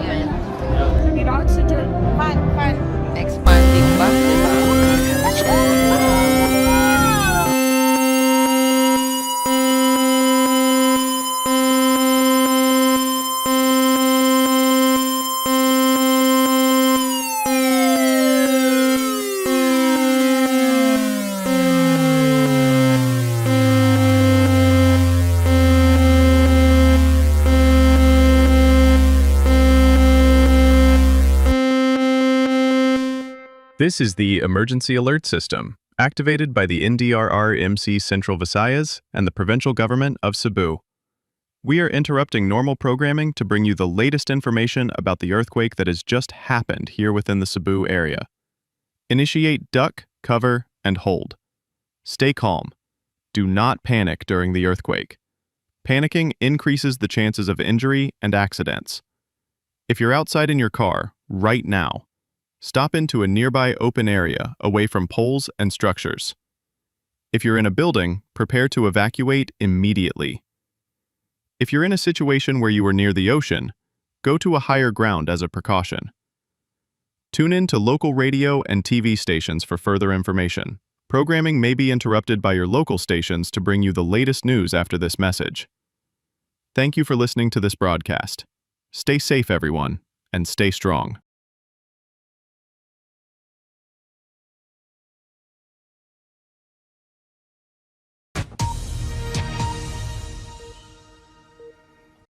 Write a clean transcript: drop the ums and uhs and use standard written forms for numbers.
Need oxygen. Fun, fun. Expanding ba? Diba? This is the Emergency Alert System, activated by the NDRR-MC Central Visayas and the Provincial Government of Cebu. We are interrupting normal programming to bring you the latest information about the earthquake that has just happened here within the Cebu area. Initiate duck, cover, and hold. Stay calm. Do not panic during the earthquake. Panicking increases the chances of injury and accidents. If you're outside in your car, right now, stop into a nearby open area away from poles and structures. If you're in a building, prepare to evacuate immediately. If you're in a situation where you are near the ocean, go to a higher ground as a precaution. Tune in to local radio and TV stations for further information. Programming may be interrupted by your local stations to bring you the latest news after this message. Thank you for listening to this broadcast. Stay safe, everyone, and stay strong.